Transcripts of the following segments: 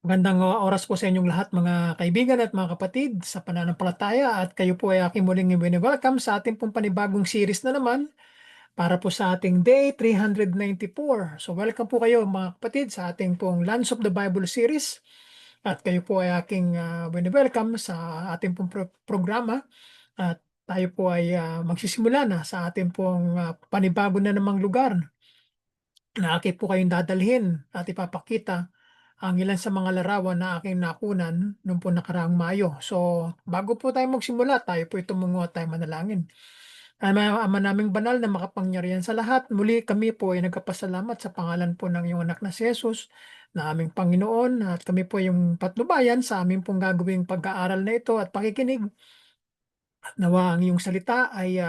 Magandang oras po sa inyong lahat mga kaibigan at mga kapatid sa pananampalataya at kayo po ay aking muling welcome sa ating pong panibagong series na naman para po sa ating day 394. So welcome po kayo mga kapatid sa ating pong Lands of the Bible series at kayo po ay aking welcome sa ating pong programa at tayo po ay magsisimula na sa ating pong panibago na namang lugar na akin po kayong dadalhin at ipapakita ang ilan sa mga larawan na aking nakunan noong po nakaraang Mayo. So, bago po tayo magsimula, tayo po tumungo at tayo manalangin. Ama naming banal na makapangyarihan sa lahat, muli kami po ay nagkapasalamat sa pangalan po ng iyong anak na si Jesus, na aming Panginoon, at kami po yung patnubayan sa aming pong gagawing pag-aaral na ito at pakikinig. At nawa ang iyong salita ay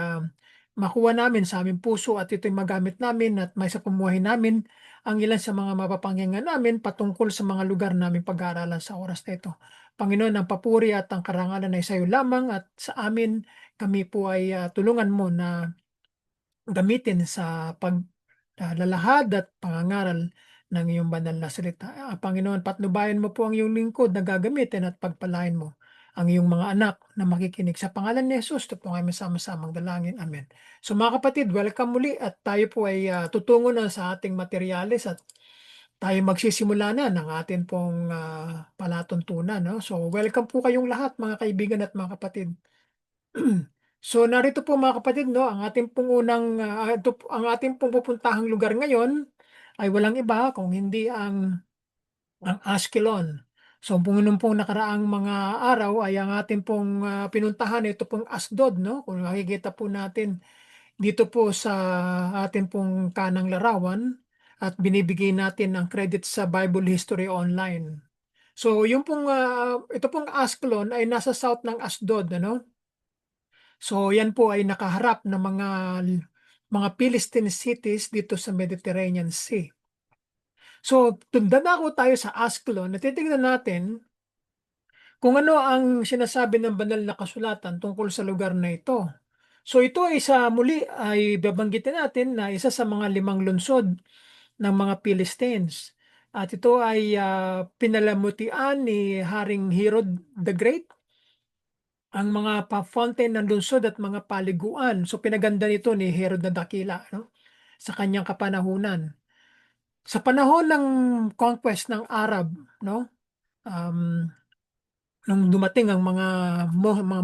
makuha namin sa aming puso at ito'y magamit namin at may sa pumuhay namin ang ilan sa mga mapapakinggan namin patungkol sa mga lugar namin pag-aaralan sa oras na ito. Panginoon, ang papuri at ang karangalan ay sa iyo lamang at sa amin kami po ay tulungan mo na gamitin sa paglalahad at pangangaral ng iyong banal na salita. Panginoon, patnubayan mo po ang iyong lingkod na gagamitin at pagpalain mo ang iyong mga anak na makikinig. Sa pangalan ni Jesus, ito po kami sama-samang dalangin. Amen. So mga kapatid, welcome muli at tayo po ay tutungo na sa ating materyales at tayo magsisimula na ng atin pong palatuntunan. No? So welcome po kayong lahat mga kaibigan at mga kapatid. So narito po mga kapatid 'no, ang ating pong ang ating pong pupuntahang lugar ngayon ay walang iba kung hindi ang Askelon. So nung pong nakaraang mga araw ay ang ating pong pinuntahan ito pong Asdod 'no, kung makikita po natin dito po sa ating pong kanang larawan at binibigay natin ang credit sa Bible History Online. So yung pong ito pong Askelon ay nasa south ng Asdod ano. So yan po ay nakaharap ng mga Philistine cities dito sa Mediterranean Sea. So dadako tayo sa Ascalon at titingnan natin kung ano ang sinasabi ng banal na kasulatan tungkol sa lugar na ito. So ito ay sa muli ay babanggitin natin na isa sa mga 5 lungsod ng mga Philistines. At ito ay pinalamutian ni Haring Herod the Great ang mga fountain ng lungsod at mga paliguan. So pinaganda nito ni Herod na Dakila no? Sa kanyang kapanahunan. Sa panahon ng conquest ng Arab, no? Um, nung dumating ang mga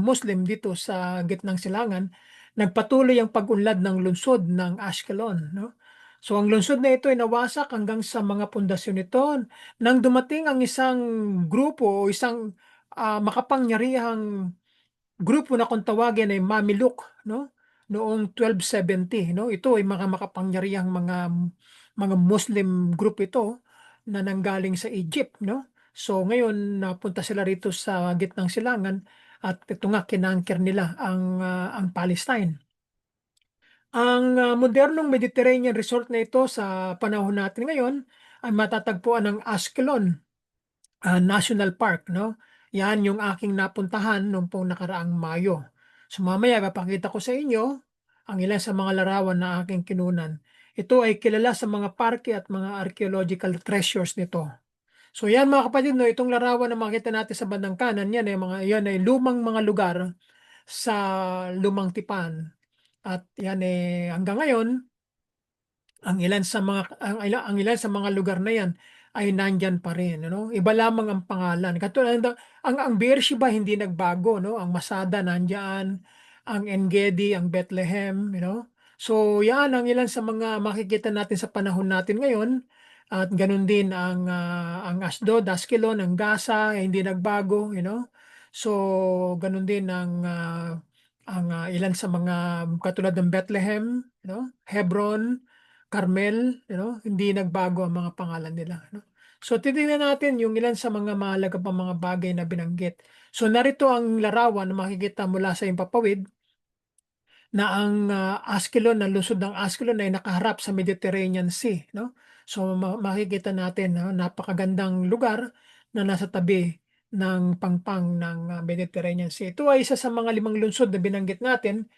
Muslim dito sa gitnang silangan, nagpatuloy ang pag-unlad ng lungsod ng Ashkelon, no? So ang lungsod na ito ay nawasak hanggang sa mga pundasyon nito nang dumating ang isang grupo o isang makapangyarihang grupo na kung tawagin ay Mamiluk, no? Noong 1270, no? Ito ay mga makapangyarihang mga Muslim group ito na nanggaling sa Egypt, no? So ngayon napunta sila rito sa gitnang silangan at ito nga kinangker nila ang Palestine. Ang modernong Mediterranean resort na ito sa panahon natin ngayon ay matatagpuan ng Ascalon National Park, no? Yan yung aking napuntahan noong pong nakaraang Mayo. So mamaya papakita ko sa inyo ang ilan sa mga larawan na aking kinunan. Ito ay kilala sa mga parke at mga archaeological treasures nito. So yan mga kapatid, no, itong larawan na makita natin sa bandang kanan, yan ay lumang mga lugar sa Lumang Tipan. At yan hanggang ngayon ang ilan sa mga lugar na yan ay nandiyan pa rin, ano? Iba lamang ang pangalan. Katulad ang Beersheba hindi nagbago, no? Ang Masada nandiyan, ang Engedi, ang Bethlehem, you know. So, yan ang ilan sa mga makikita natin sa panahon natin ngayon. At ganun din ang Asdod, Askelon, ang Gaza, hindi nagbago, you know. So, ganun din ang ilan sa mga katulad ng Bethlehem, you know, Hebron, Carmel, hindi nagbago ang mga pangalan nila, no? So titingnan natin yung ilan sa mga mahalaga pang mga bagay na binanggit. So narito ang larawan na makikita mula sa impapawid na ang Ascalon, ang lungsod ng Ascalon ay nakaharap sa Mediterranean Sea, no? So makikita natin napakagandang lugar na nasa tabi ng pangpang ng Mediterranean Sea. Ito ay isa sa mga 5 lungsod na binanggit natin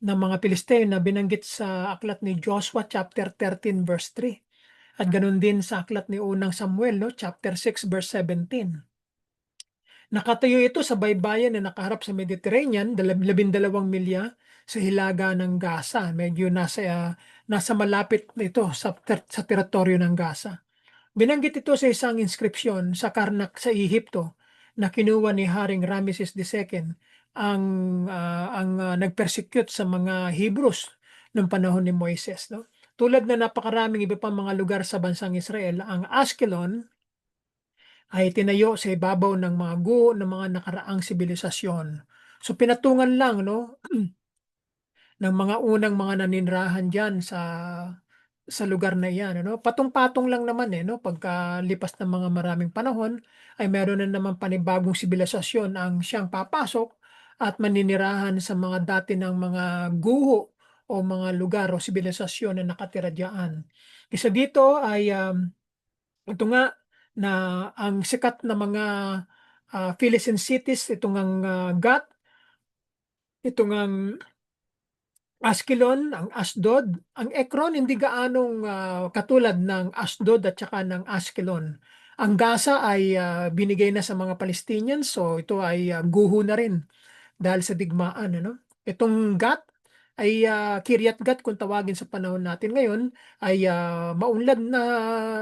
ng mga Pilisteo na binanggit sa aklat ni Joshua chapter 13 verse 3. At ganun din sa aklat ni unang Samuel, no, chapter 6 verse 17. Nakatayo ito sa baybayin na nakaharap sa Mediterranean, 12 milya sa hilaga ng Gaza. Medyo nasa malapit ito sa teritoryo ng Gaza. Binanggit ito sa isang inskripsyon sa Karnak sa Ehipto na kinuha ni Haring Ramesses II ang nagpersecute sa mga Hebrews noong panahon ni Moises, no? Tulad na napakaraming iba pang mga lugar sa bansang Israel, ang Ashkelon ay tinayo sa ibabaw ng mga guho ng mga nakaraang sibilisasyon. So pinatungan lang, no, ng mga unang mga naninirahan diyan sa lugar na iyan, ano? Patong-patong lang naman no, pagkalipas ng mga maraming panahon ay meron na naman panibagong sibilisasyon ang siyang papasok at maninirahan sa mga dati ng mga guho o mga lugar o sibilisasyon na nakatira diyan. Isa dito ay ito nga na ang sikat na mga Philistine cities, itong ang Gat, itong ang Askelon, ang Asdod. Ang Ekron hindi gaanong katulad ng Asdod at saka ng Askelon. Ang Gaza ay binigay na sa mga Palestinians, so ito ay guho na rin dahil sa digmaan. Ano? Itong Gat ay Kiryat Gat kung tawagin sa panahon natin ngayon ay maunlad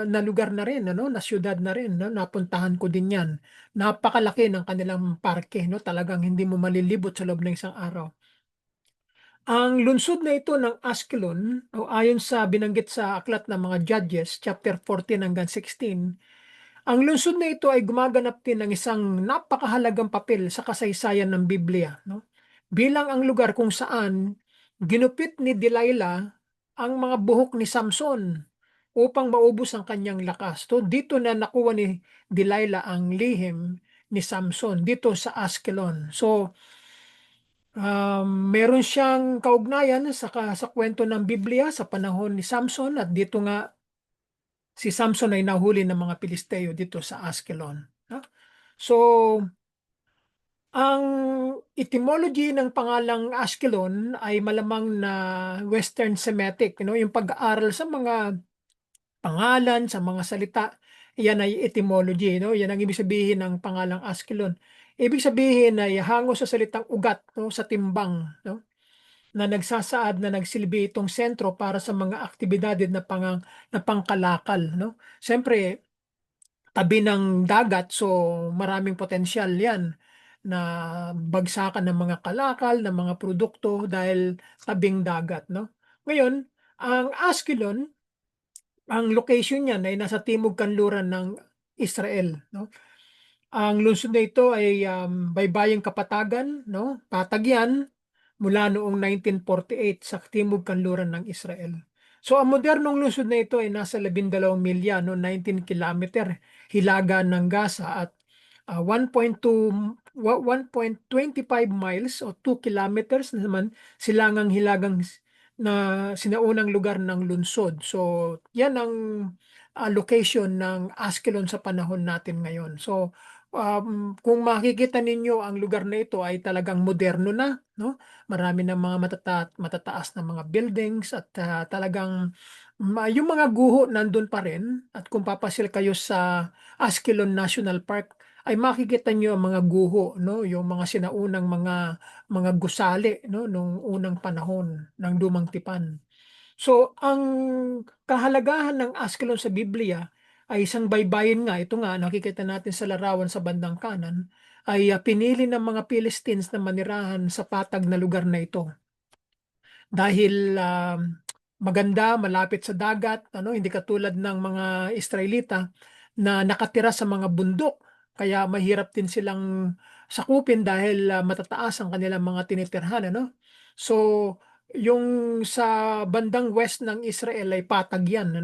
na lugar na rin, ano? Na syudad na rin. No? Napuntahan ko din yan. Napakalaki ng kanilang parke. No? Talagang hindi mo malilibot sa loob ng isang araw. Ang lungsod na ito ng Askelon, o ayon sa binanggit sa aklat ng mga Judges, chapter 14 hanggang 16, ang lungsod na ito ay gumaganap din ng isang napakahalagang papel sa kasaysayan ng Biblia, no? Bilang ang lugar kung saan ginupit ni Delilah ang mga buhok ni Samson upang maubos ang kanyang lakas. So, dito na nakuha ni Delilah ang lihim ni Samson dito sa Askelon. So, meron siyang kaugnayan sa kwento ng Biblia sa panahon ni Samson at dito nga si Samson ay nahuli ng mga Pilisteo dito sa Askelon. No? So, ang etymology ng pangalang Askelon ay malamang na Western Semitic, yung pag-aaral sa mga pangalan, sa mga salita, yan ay etymology, Yan ang ibig sabihin ng pangalang Askelon. Ibig sabihin ay hango sa salitang ugat, sa timbang, na nagsasaad na nagsilbi itong sentro para sa mga aktibidades na pangkalakal, no? Siyempre, tabi ng dagat, so maraming potensyal 'yan na bagsakan ng mga kalakal, ng mga produkto dahil tabing dagat, no? Ngayon, ang Askelon, ang location niyan ay nasa timog kanluran ng Israel, no? Ang lungsod na ito ay baybaying kapatagan, no? Patag 'yan mula noong 1948 sa timog kanluran ng Israel. So ang modernong lungsod na ito ay nasa 12 milya, no, 19 kilometer hilaga ng Gaza at 1.25 miles o 2 kilometers naman silangang hilagang na sinaunang lugar ng lungsod. So yan ang location ng Askelon sa panahon natin ngayon. So kung makikita ninyo ang lugar na ito ay talagang moderno na, no? Marami ng mga matataas na mga buildings at talagang yung mga guho nandun pa rin at kung papasyal kayo sa Askelon National Park ay makikita niyo ang mga guho, no? Yung mga sinaunang mga gusali, no? Nung unang panahon ng Lumang Tipan. So, ang kahalagahan ng Askelon sa Biblia ay isang baybayin nga. Ito nga, nakikita natin sa larawan sa bandang kanan, ay pinili ng mga Philistines na manirahan sa patag na lugar na ito. Dahil maganda, malapit sa dagat, hindi katulad ng mga Israelita na nakatira sa mga bundok. Kaya mahirap din silang sakupin dahil matataas ang kanilang mga tinitirhan. So, yung sa bandang west ng Israel ay patag yan.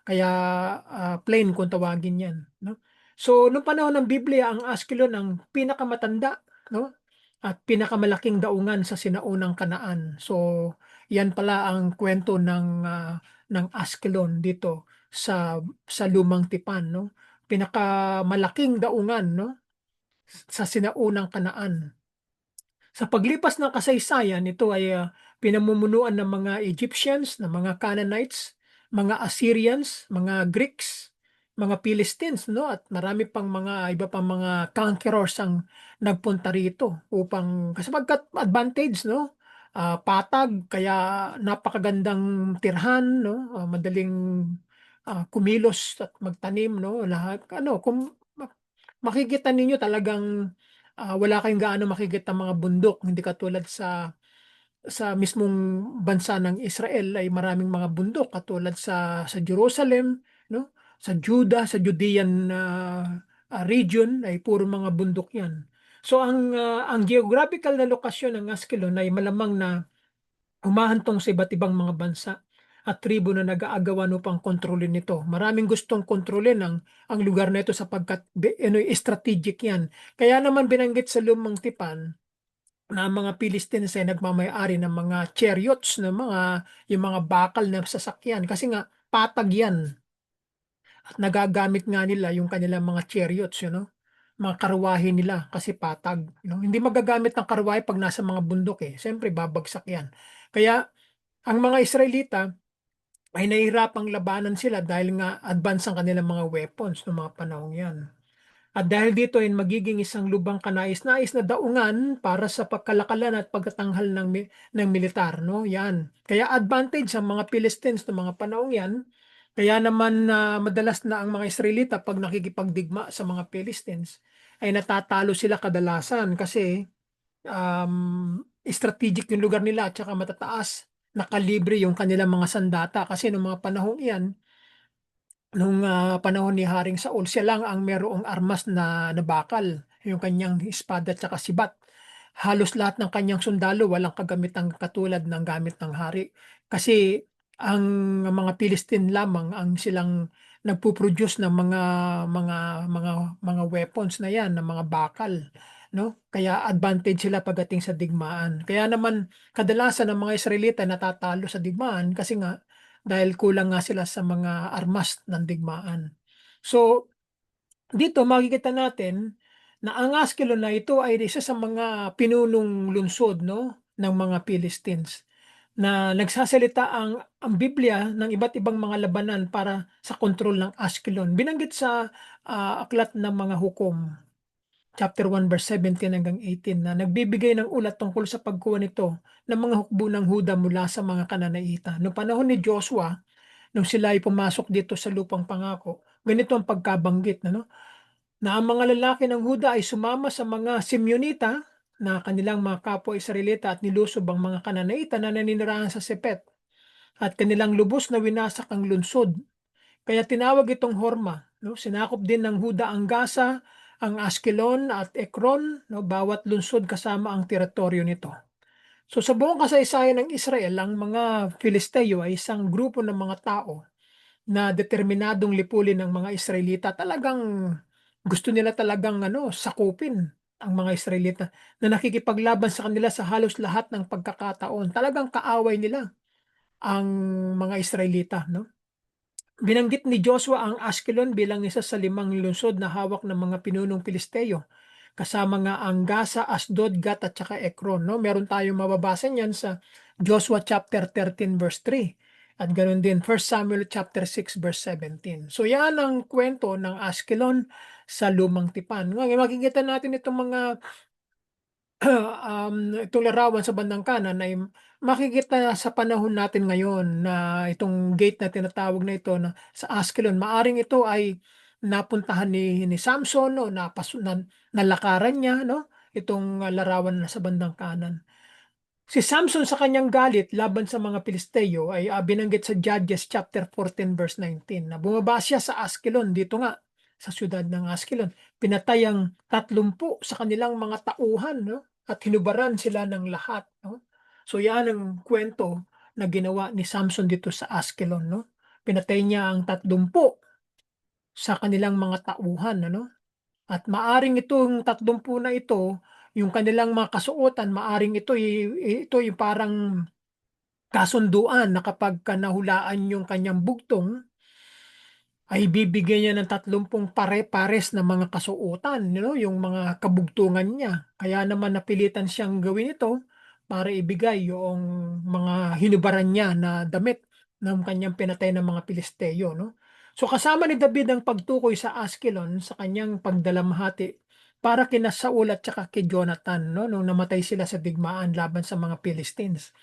Kaya plain kung tawagin yan. So, noong panahon ng Biblia, ang Askelon ang pinakamatanda, no? At pinakamalaking daungan sa sinaunang Kanaan. So, yan pala ang kwento ng Askelon dito sa Lumang Tipan, no? Pinakamalaking daungan, no? Sa sinaunang Kanaan. Sa paglipas ng kasaysayan, ito ay pinamumunuan ng mga Egyptians, ng mga Canaanites, mga Assyrians, mga Greeks, mga Philistines, no? At marami pang mga iba pang mga conquerors ang nagpunta rito upang kasi pagkat advantage, no? Patag, kaya napakagandang tirhan, no? Madaling kumilos at magtanim, no? Lahat, ano, kung makikita ninyo talagang wala kayong gaano makikita mga bundok, hindi katulad sa mismong bansa ng Israel ay maraming mga bundok katulad sa Jerusalem, no? Sa Judah, sa Judean region ay puro mga bundok 'yan. So ang geographical na lokasyon ng Askelon ay malamang na humahantong sa iba't ibang mga bansa at tribo na nag-aagawan upang kontrolin ito. Maraming gustong kontrolin ang lugar na ito sapagkat ano, strategic 'yan. Kaya naman binanggit sa Lumang Tipan na ang mga Philistines ay nagmamay-ari ng mga chariots, ng mga yung mga bakal na sasakyan kasi nga patag yan at nagagamit nga nila yung kanilang mga chariots, mga karwahe nila kasi patag, Hindi magagamit ng karwahe pag nasa mga bundok eh. Siyempre babagsak yan. Kaya ang mga Israelita ay nahihirapang labanan sila dahil nga advance ang kanilang mga weapons ng mga panahong yan. At dahil dito ay magiging isang lubang kanais-nais na daungan para sa pagkalakalan at pagtatanghal ng militar, no? Yan. Kaya advantage ang mga Philistines ng mga panahong yan. Kaya naman madalas na ang mga Israelita pag nakikipagdigma sa mga Philistines ay natatalo sila kadalasan kasi strategic yung lugar nila at saka matataas na kalibre yung kanilang mga sandata kasi noong mga panahong yan nung panahon ni Haring Saul, siya lang ang merong armas na bakal, yung kanyang espada at saka sibat. Halos lahat ng kanyang sundalo walang kagamitang katulad ng gamit ng hari. Kasi ang mga Philistine lamang ang silang nagpo-produce ng mga weapons na yan, ng mga bakal, no? Kaya advantage sila pagdating sa digmaan. Kaya naman kadalasan ng mga Israelita natatalo sa digmaan kasi nga dahil kulang nga sila sa mga armas ng digmaan. So, dito makikita natin na ang Askelon na ito ay isa sa mga pinunong lungsod, no, ng mga Philistines na nagsasalita ang Biblia ng iba't ibang mga labanan para sa kontrol ng Askelon. Binanggit sa aklat ng mga hukom, chapter 1 verse 17 hanggang 18 na nagbibigay ng ulat tungkol sa pagkuha nito ng mga hukbo ng Huda mula sa mga Kananaita. Noong panahon ni Joshua, nung sila ay pumasok dito sa lupang pangako, ganito ang pagkabanggit na ang mga lalaki ng Huda ay sumama sa mga Simeonita na kanilang mga kapwa Israelita at nilusob ang mga Kananaita na naninirahan sa Sepet at kanilang lubos na winasak ang lungsod. Kaya tinawag itong Horma. No? Sinakop din ng Huda ang Gaza, ang Askelon at Ekron, no? Bawat lungsod kasama ang teritoryo nito. So sa buong kasaysayan ng Israel, ang mga Filisteo ay isang grupo ng mga tao na determinadong lipulin ng mga Israelita. Talagang gusto nila talagang sakupin ang mga Israelita na nakikipaglaban sa kanila sa halos lahat ng pagkakataon. Talagang kaaway nila ang mga Israelita, no? Binanggit ni Joshua ang Ashkelon bilang isa sa 5 lungsod na hawak ng mga pinunong Pilisteo. Kasama nga ang Gaza, Asdod, Gat at saka Ekron. No? Meron tayong mababasa niyan sa Joshua chapter 13 verse 3. At ganoon din 1 Samuel chapter 6 verse 17. So yan ang kwento ng Ashkelon sa Lumang Tipan. Ngayon makikita natin itong mga itong larawan sa bandang kanan ay makikita sa panahon natin ngayon na itong gate na tinatawag na ito na sa Askelon. Maaring ito ay napuntahan ni Samson o nalakaran niya, no? Itong larawan na sa bandang kanan. Si Samson sa kanyang galit laban sa mga Pilisteo ay binanggit sa Judges chapter 14 verse 19 na bumaba siya sa Askelon, dito nga sa siyudad ng Askelon. Pinatay ang 30 sa kanilang mga tauhan, no? At hinubaran sila ng lahat, no? So yan ang kwento na ginawa ni Samson dito sa Askelon, no? Pinatay niya ang 30 sa kanilang mga tauhan, ano? At maaring itong 30 na ito, yung kanilang mga kasuotan, maaring ito yung parang kasunduan na kapag nahulaan yung kanyang bugtong, ay bibigyan niya ng 30 pare-pares na mga kasuotan, yung mga kabugtungan niya. Kaya naman napilitan siyang gawin ito para ibigay yung mga hinubaran niya na damit. ng kanyang pinatay ng mga Pilisteo, no? So kasama ni David ang pagtukoy sa Askelon sa kanyang pagdalamhati para kina Saul at saka kay Jonathan, no, nung namatay sila sa digmaan laban sa mga Philistines.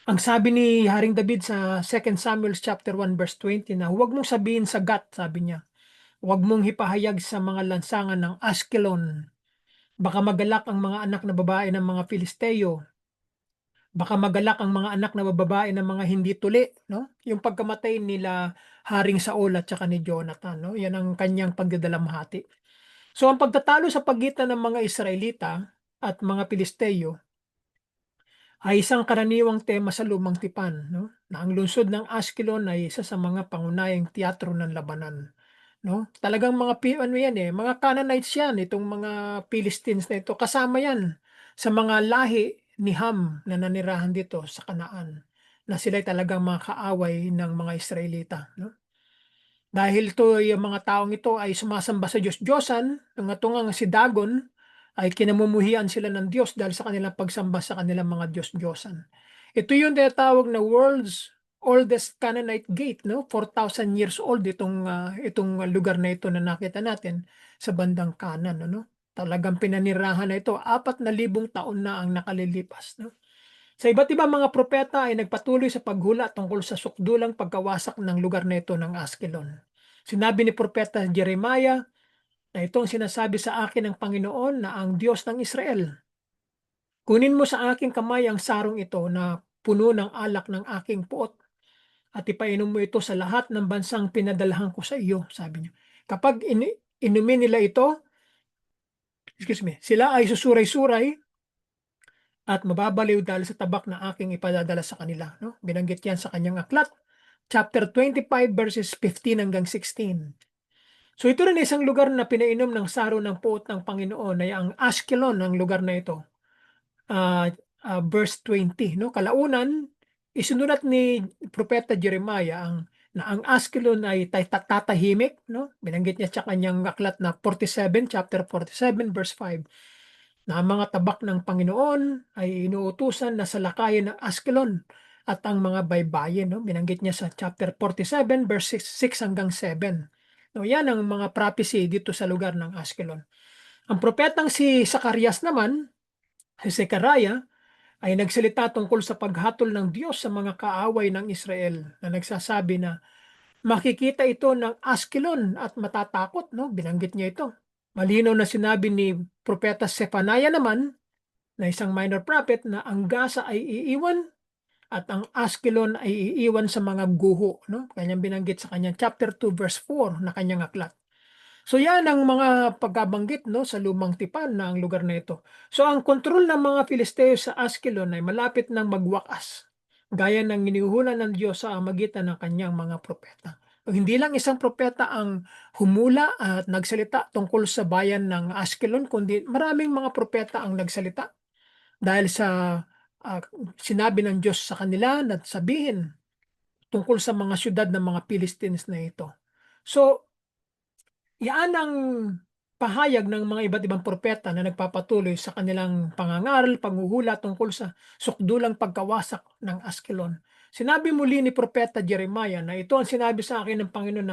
Ang sabi ni Haring David sa 2 Samuel chapter 1 verse 20 na huwag mong sabihin sa Gat, sabi niya. Huwag mong hipahayag sa mga lansangan ng Askelon. Baka magalak ang mga anak na babae ng mga Filisteo. Baka magalak ang mga anak na babae ng mga hindi tuli, no? Yung pagkamatay nila Haring Saul at saka ni Jonathan, no? Yan ang kanyang pagdadalamhati. So ang pagtatalo sa pagitan ng mga Israelita at mga Pilisteo ay isang karaniwang tema sa Lumang Tipan, no? Na ang lungsod ng Askelon ay isa sa mga pangunahing teatro ng labanan, no? Talagang ano yan eh, mga Canaanites yan, itong mga Philistines na ito, kasama yan sa mga lahi ni Ham na nanirahan dito sa Kanaan, na sila talagang mga kaaway ng mga Israelita, no? Dahil ito yung mga taong ito ay sumasamba sa Diyos-Diyosan, ang atungang si Dagon ay kinamumuhian sila ng Diyos dahil sa kanilang pagsamba sa kanilang mga Diyos-Diyosan. Ito yung tinatawag na world's oldest Canaanite gate, no? 4,000 years old itong lugar na ito na nakita natin sa bandang kanan, ano? Talagang pinanirahan na ito, 4,000 taon na ang nakalilipas, no? Sa iba't ibang mga propeta ay nagpatuloy sa paghula tungkol sa sukdulang pagkawasak ng lugar na ito ng Askelon. Sinabi ni Propeta Jeremiah na itong sinasabi sa akin ng Panginoon na ang Diyos ng Israel. Kunin mo sa aking kamay ang sarong ito na puno ng alak ng aking puot at ipainom mo ito sa lahat ng bansang pinadalhan ko sa iyo, sabi niya. Kapag inumin nila ito, sila ay susuray-suray at mababaliw dahil sa tabak na aking ipadadala sa kanila. No? Binanggit yan sa kanyang aklat, chapter 25 verses 15 hanggang 16. So ito rin isang lugar na pinainom ng saro ng puot ng Panginoon ay ang Ashkelon, ang lugar na ito. Uh, verse 20. No? Kalaunan, isinulat ni Propeta Jeremiah na ang Ashkelon ay tatahimik. No? Binanggit niya sa kanyang aklat na 47, chapter 47 verse 5 na ang mga tabak ng Panginoon ay inuutusan na salakayin ng Askelon at ang mga baybayin. No? Binanggit niya sa chapter 47 verse 6 hanggang 7. No, yan ang mga prophecy dito sa lugar ng Askelon. Ang propetang si Zacarias naman, si Zechariah, ay nagsalita tungkol sa paghatol ng Diyos sa mga kaaway ng Israel na nagsasabi na makikita ito ng Askelon at matatakot. No? Binanggit niya ito. Malinaw na sinabi ni Propeta Zephaniah naman na isang minor prophet na ang Gaza ay iiwan at ang Askelon ay iiwan sa mga guho. No? Kanyang binanggit sa kanyang chapter 2 verse 4 na kanyang aklat. So yan ang mga pagkabanggit, no, sa Lumang Tipan na ang lugar na ito. So ang kontrol ng mga Filisteo sa Askelon ay malapit nang magwakas, gaya ng iniuhulan ng Diyos sa magitan ng kanyang mga propeta. Hindi lang isang propeta ang humula at nagsalita tungkol sa bayan ng Askelon, kundi maraming mga propeta ang nagsalita dahil sa uh, sinabi ng Diyos sa kanila na sabihin tungkol sa mga syudad ng mga Philistines na ito. So, yan ang pahayag ng mga iba't ibang propeta na nagpapatuloy sa kanilang pangangaral, panghuhula tungkol sa sukdulang pagkawasak ng Askelon. Sinabi muli ni Propeta Jeremiah na ito ang sinabi sa akin ng Panginoon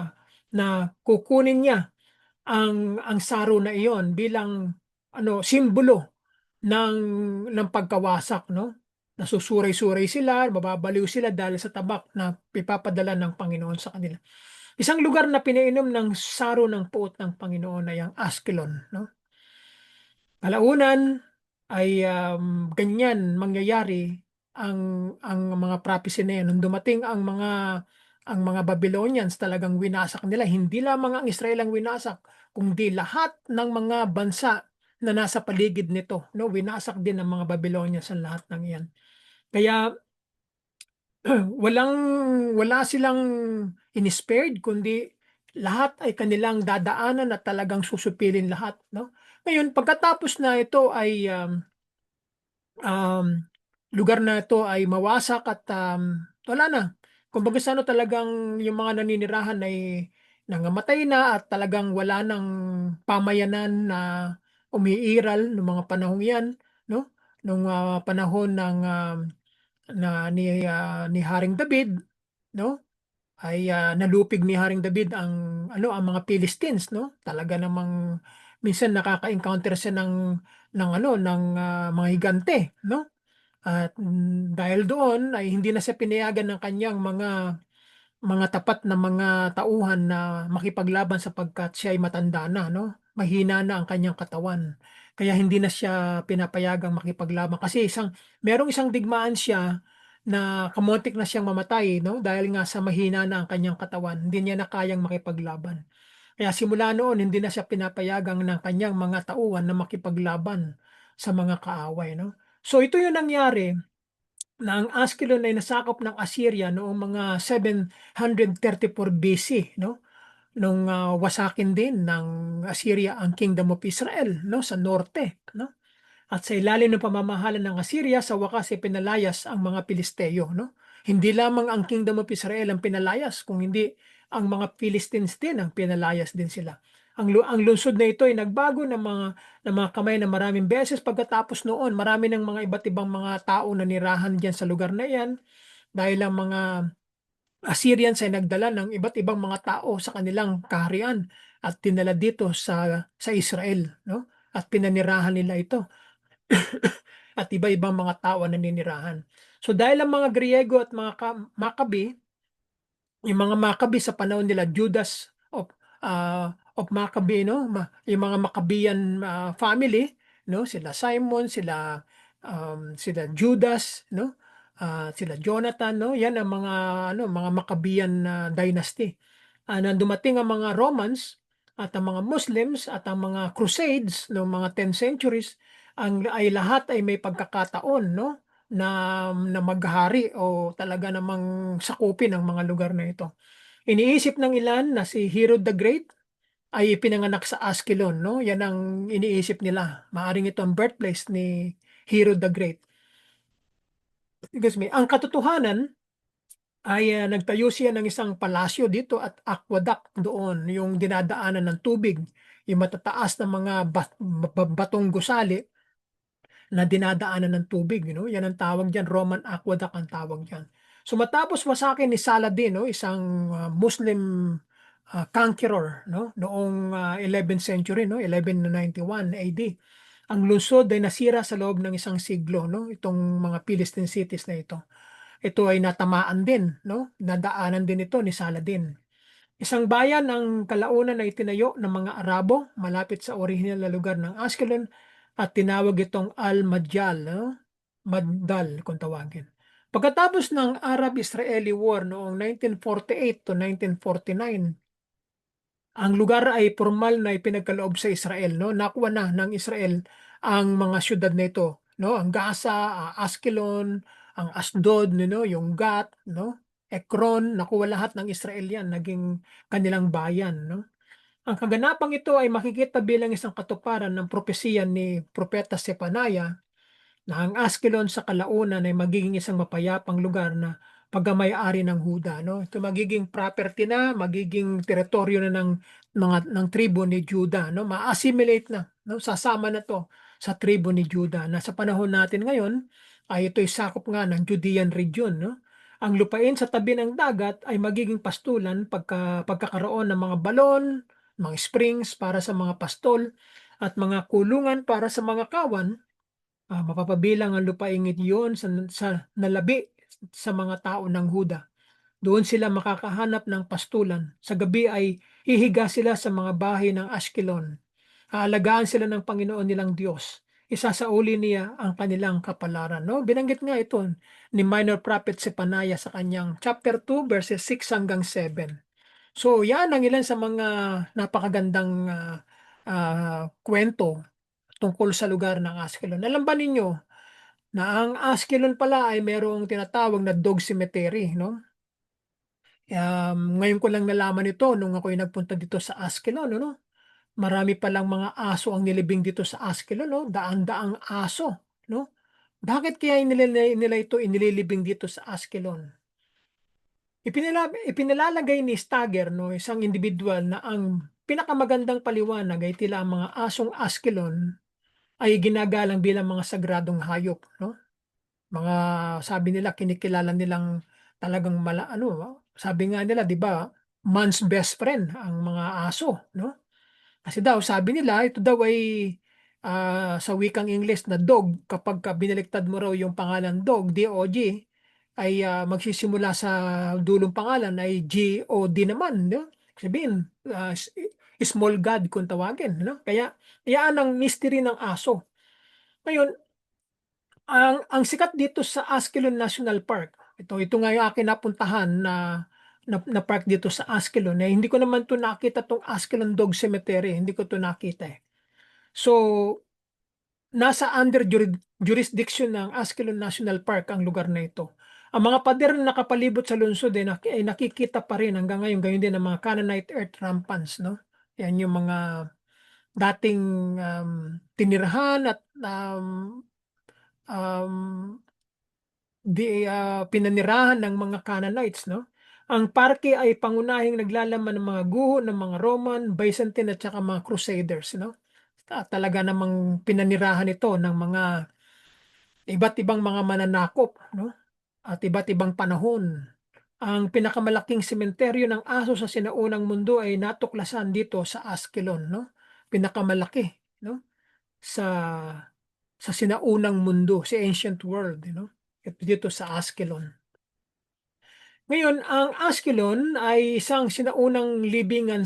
na kukunin niya ang saro na iyon bilang simbolo ng pagkawasak, no? Nasusuray-suray sila, mababaliw sila dahil sa tabak na ipapadala ng Panginoon sa kanila. Isang lugar na pinainom ng saro ng puot ng Panginoon ay ang Askelon, no? Kalaunan ay ganyan mangyayari ang mga prophecy na yan. Nung dumating ang mga Babylonians, talagang winasak nila. Hindi lamang ang Israel ang winasak, kundi lahat ng mga bansa na nasa paligid nito. No? Winasak din ng mga Babylonians ang lahat ng yan. Kaya wala silang inispared, kundi lahat ay kanilang dadaanan at talagang susupilin lahat, no? Ngayon, pagkatapos na ito ay um, lugar na ito ay mawasak at wala na. Kumbaga sa talagang yung mga naninirahan ay nangamatay na at talagang wala ng pamayanan na umiiral ng mga panahong yan, no? Nung panahon ng ni Haring David, no, ay nalupig ni Haring David ang mga Philistines, no? Talaga namang minsan nakaka-encounter siya ng mga higante, no? At dahil doon ay hindi na siya pinayagan ng kanyang mga tapat na mga tauhan na makipaglaban sapagkat siya ay matanda na, no? Mahina na ang kanyang katawan. Kaya hindi na siya pinapayagang makipaglaban kasi merong isang digmaan siya na kamontik na siyang mamatay, no? Dahil nga sa mahina na ang kanyang katawan, hindi niya na kayang makipaglaban. Kaya simula noon, hindi na siya pinapayagang ng kanyang mga tauhan na makipaglaban sa mga kaaway, no? So ito yung nangyari na ang Askelon ay nasakop ng Assyria noong mga 734 BC, no? Nung wasakin din ng Assyria ang Kingdom of Israel, no, sa norte, no? At sa ilalim ng pamamahala ng Assyria, sa wakas ay pinalayas ang mga Pilisteo, no? Hindi lamang ang Kingdom of Israel ang pinalayas, kung hindi ang mga Philistines din ang pinalayas din sila. Ang lungsod na ito ay nagbago ng mga kamay na maraming beses. Pagkatapos noon, marami ng mga iba't ibang mga tao na nirahan diyan sa lugar na iyan dahil ang mga Assyrians ay nagdala ng iba't ibang mga tao sa kanilang kaharian at dinala dito sa Israel, no? At pinanirahan nila ito at iba-ibang mga tao na naninirahan. So dahil ang mga Griego at mga Maccabi, yung mga Maccabi sa panahon nila Judas of Maccabi, no, yung mga Maccabean family, no, sila Simon, sila Judas, no, sila Jonathan, no, yan ang mga Maccabean dynasty. Nang dumating ang mga Romans at ang mga Muslims at ang mga Crusades no mga 10th centuries, ay lahat ay may pagkakataon, no, na maghari o talaga namang sakupin ang mga lugar na ito. Iniisip ng ilan na si Herod the Great ay pinanganak sa Ascalon, no? Yan ang iniisip nila. Maaring ito ang birthplace ni Herod the Great. Excuse me. Ang katotohanan ay nagtayo siya ng isang palasyo dito at aqueduct doon, yung dinadaanan ng tubig, yung matataas na mga batong gusali na dinadaanan ng tubig, no? Yan ang tawag diyan, Roman Aqueduct ang tawag diyan. So matapos wasakin ni Saladin, no, isang Muslim conqueror, no, noong 11th century, no, 1191 AD. Ang lungsod ay nasira sa loob ng isang siglo, no, itong mga Philistine cities na ito. Ito ay natamaan din, no, nadaanan din ito ni Saladin. Isang bayan ang kalaunan na itinayo ng mga Arabo malapit sa orihinal na lugar ng Ascalon at tinawag itong Al-Madjal, no? Maddal kung tawagin. Pagkatapos ng Arab-Israeli War noong 1948 to 1949, ang lugar ay formal na ipinagkaloob sa Israel, no? Nakuha na ng Israel ang mga syudad na ito, no? Ang Gaza, Askelon, ang Asdod, no? Yung Gat, no? Ekron, nakuha lahat ng Israel yan, naging kanilang bayan, no? Ang kaganapang ito ay makikita bilang isang katuparan ng propesiya ni Propeta Sepanaya na ang Askelon sa kalaunan ay magiging isang mapayapang lugar na pagkamay-ari ng Huda, no? Ito magiging property na, magiging teritoryo na ng tribo ni Juda, no? Ma-assimilate na, no? Sasama na to sa tribo ni Juda na sa panahon natin ngayon ay ito'y sakop nga ng Judean region, no? Ang lupain sa tabi ng dagat ay magiging pastulan pagkakaroon ng mga balon, mga springs para sa mga pastol at mga kulungan para sa mga kawan. Mapapabilang ang lupaing iyon sa nalabi sa mga tao ng Huda. Doon sila makakahanap ng pastulan. Sa gabi ay hihiga sila sa mga bahay ng Ashkelon. Aalagaan sila ng Panginoon nilang Diyos. Isasauli niya ang kanilang kapalaran. No? Binanggit nga ito ni Minor Prophet Sepanaya sa kanyang chapter 2 verses 6 hanggang 7. So yan ang ilan sa mga napakagandang kwento tungkol sa lugar ng Askelon. Alam ba ninyo na ang Askelon pala ay merong tinatawag na dog cemetery, no? Ngayon ko lang nalaman ito nung ako'y nagpunta dito sa Askelon, no? Marami palang mga aso ang nilibing dito sa Askelon, no? Daan-daang aso, no? Bakit kaya nila ito inililibing dito sa Askelon? Ipinalalagay ni Stagger, no, isang individual na ang pinakamagandang paliwanag ay tila ang mga asong Askelon ay ginagalang bilang mga sagradong hayop, no? Mga sabi nila kinikilala nilang talagang sabi nga nila, 'di ba, man's best friend ang mga aso, no? Kasi daw sabi nila ito daw ay sa wikang English na dog, kapag binaliktad mo raw yung pangalan dog, D-O-G, ay magsisimula sa dulong pangalan ay G-O-D naman, no? Sabihin, small god kung tawagin, no? Kaya yan ang mystery ng aso. Ngayon, ang sikat dito sa Askelon National Park, ito nga yung akin napuntahan na park dito sa Askelon. Eh, hindi ko naman to nakita tong Askelon Dog Cemetery. Hindi ko to nakita eh. So, nasa under jurisdiction ng Askelon National Park ang lugar na ito. Ang mga pader na nakapalibot sa lungsod ay nakikita pa rin hanggang ngayon, gayon din ang mga Canaanite earth rampants, no? Yan yung mga dating tinirahan at um, pinanirahan ng mga Canaanites, no? Ang parke ay pangunahing naglalaman ng mga guho ng mga Roman, Byzantine at saka mga Crusaders, no? Talaga namang pinanirahan ito ng mga iba't ibang mga mananakop, no? At iba't ibang panahon. Ang pinakamalaking sementeryo ng aso sa sinaunang mundo ay natuklasan dito sa Askelon, no? Pinakamalaki, no? Sa sinaunang mundo, sa ancient world, no? Ito dito sa Askelon. Ngayon, ang Askelon ay isang sinaunang libingan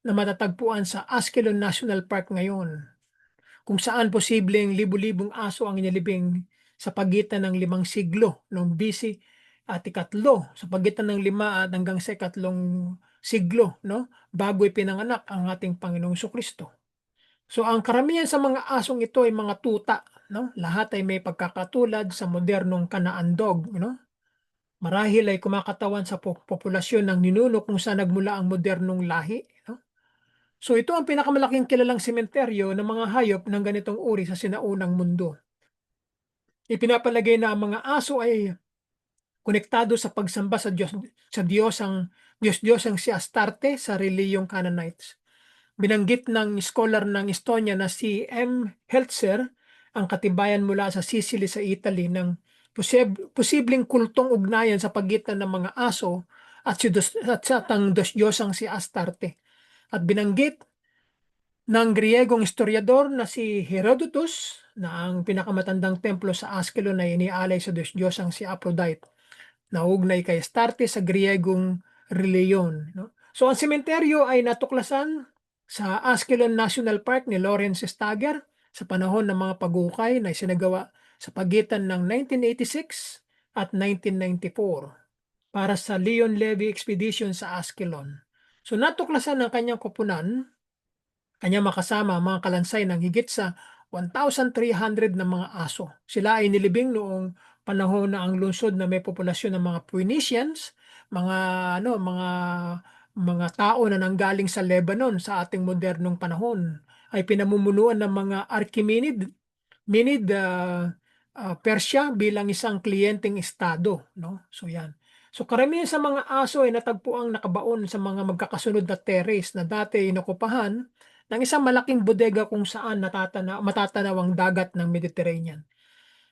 na matatagpuan sa Askelon National Park ngayon, kung saan posibleng libu-libong aso ang inilibing sa pagitan ng 5 siglo noong BC at ikatlo, sa pagitan ng 5 at hanggang sa ikatlong siglo, no, bago ipinanganak ang ating Panginoong Kristo. So ang karamihan sa mga asong ito ay mga tuta, no? Lahat ay may pagkakatulad sa modernong Canaan dog, no? Marahil ay kumakatawan sa populasyon ng ninuno kung saan nagmula ang modernong lahi, no? So ito ang pinakamalaking kilalang sementeryo ng mga hayop ng ganitong uri sa sinaunang mundo. Ipinapalagay na ang mga aso ay konektado sa pagsamba sa Diyos-Diyosang si Astarte sa reliyong Canaanites. Binanggit ng scholar ng Estonia na si M. Heltzer ang katibayan mula sa Sicily sa Italy ng posibleng kultong ugnayan sa pagitan ng mga aso at sa Diyosang si Astarte. At binanggit ng Griegong historiador na si Herodotus na ang pinakamatandang templo sa Askelon ay inialay sa Diyosang si Aphrodite, naugnay kay Astarte sa Griegong reliyon, no? So ang sementeryo ay natuklasan sa Askelon National Park ni Lawrence Stagger sa panahon ng mga pagukay na isinagawa sa pagitan ng 1986 at 1994 para sa Leon Levy Expedition sa Askelon. So natuklasan ng kanyang koponan, kanya makasama ang mga kalansay ng higit sa 1,300 na mga aso. Sila ay nilibing noong panahon na ang lungsod na may populasyon ng mga Phoenicians, mga mga tao na nanggaling sa Lebanon sa ating modernong panahon ay pinamumunuan ng mga Archimenid Persia bilang isang kliyenteng estado, no? So yan. So karamihan sa mga aso ay natagpuang nakabaon sa mga magkakasunod na terrace na dati inokupahan ng isang malaking bodega kung saan matatanaw ang dagat ng Mediterranean.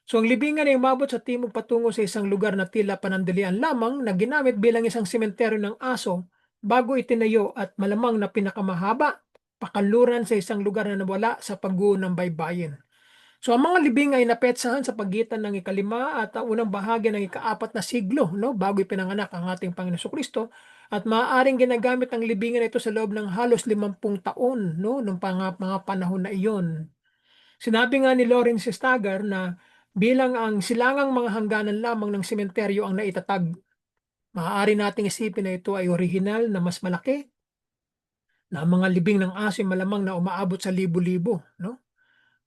So ang libingan ay umabot sa timog patungo sa isang lugar na tila panandalian lamang na ginamit bilang isang sementeryo ng aso bago itinayo at malamang na pinakamahaba pakanluran sa isang lugar na nawala sa pagguho ng baybayin. So ang mga libing ay napetsahan sa pagitan ng ikalima at unang bahagi ng ikaapat na siglo, no, bago ipinanganak ang ating Panginoon Kristo, at maaaring ginagamit ang libingan ito sa loob ng halos 50 taon, no, ng mga panahon na iyon. Sinabi nga ni Lawrence Stagger na bilang ang silangang mga hangganan lamang ng sementeryo ang naitatag, maaari nating isipin na ito ay orihinal na mas malaki na ang mga libing ng aso malamang na umaabot sa libo-libo, no?